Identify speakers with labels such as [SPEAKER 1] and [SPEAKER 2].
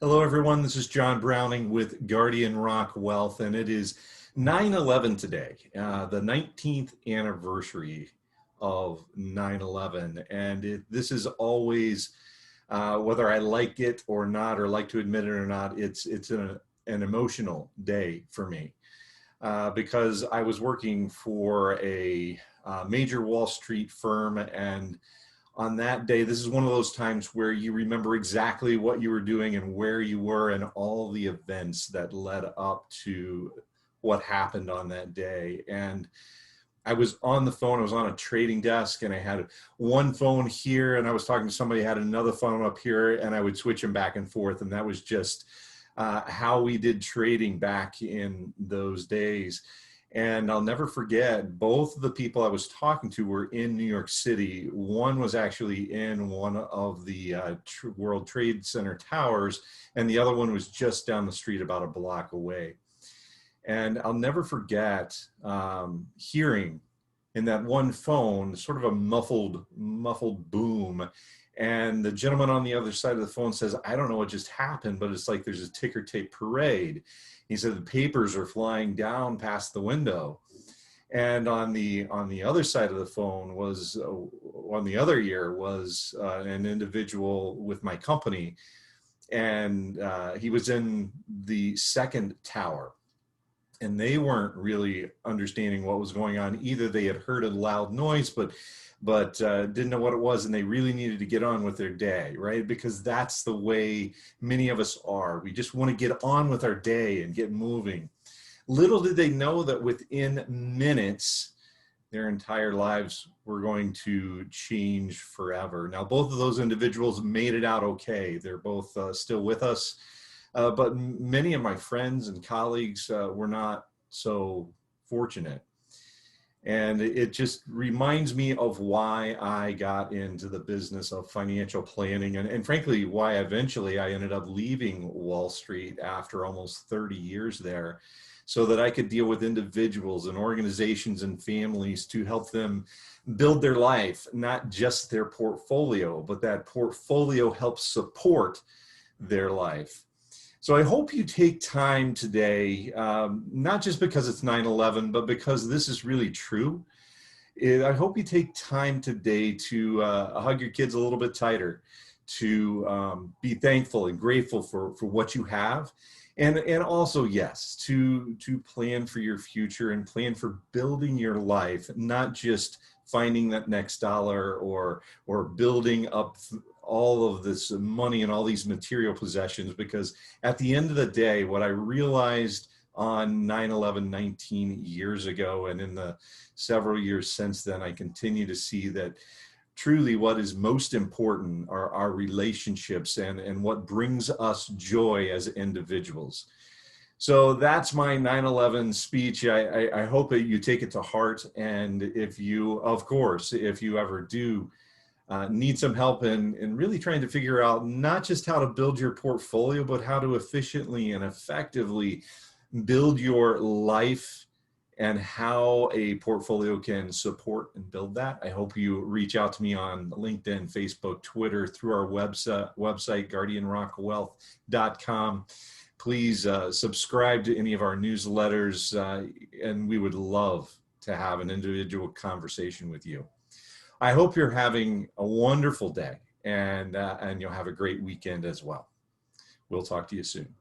[SPEAKER 1] Hello, everyone. This is John Browning with Guardian Rock Wealth, and it is 9/11 today, the 19th anniversary of 9/11. And this is always, whether I like it or not, or like to admit it or not, it's an emotional day for me because I was working for a major Wall Street firm, and on that day, this is one of those times where you remember exactly what you were doing and where you were and all the events that led up to what happened on that day. And I was on the phone, I was on a trading desk, and I had one phone here and I was talking to somebody who had another phone up here, and I would switch them back and forth. And that was just how we did trading back in those days. And I'll never forget, both of the people I was talking to were in New York City. One was actually in one of the World Trade Center towers, and the other one was just down the street about a block away. And I'll never forget hearing in that one phone sort of a muffled boom. And the gentleman on the other side of the phone says, "I don't know what just happened, but it's like there's a ticker tape parade." He said the papers are flying down past the window. And on the other side of the phone was, on the other ear was an individual with my company. And he was in the second tower. And they weren't really understanding what was going on either. They had heard a loud noise, but didn't know what it was, and they really needed to get on with their day, right? Because that's the way many of us are. We just want to get on with our day and get moving. Little did they know that within minutes, their entire lives were going to change forever. Now, both of those individuals made it out okay. They're both still with us, but many of my friends and colleagues were not so fortunate. And it just reminds me of why I got into the business of financial planning, and frankly, why eventually I ended up leaving Wall Street after almost 30 years there, so that I could deal with individuals and organizations and families to help them build their life, not just their portfolio, but that portfolio helps support their life. So I hope you take time today, not just because it's 9/11, but because this is really true. I hope you take time today to hug your kids a little bit tighter, to be thankful and grateful for what you have. And also, yes, to plan for your future and plan for building your life, not just finding that next dollar or building up all of this money and all these material possessions. Because at the end of the day, what I realized on 9/11 19 years ago, and in the several years since then, I continue to see that truly what is most important are our relationships and what brings us joy as individuals. So that's my 9/11 speech. I hope that you take it to heart. And if you, of course, if you ever do need some help in really trying to figure out not just how to build your portfolio, but how to efficiently and effectively build your life and how a portfolio can support and build that, I hope you reach out to me on LinkedIn, Facebook, Twitter, through our website, guardianrockwealth.com. Please subscribe to any of our newsletters, and we would love to have an individual conversation with you. I hope you're having a wonderful day, and you'll have a great weekend as well. We'll talk to you soon.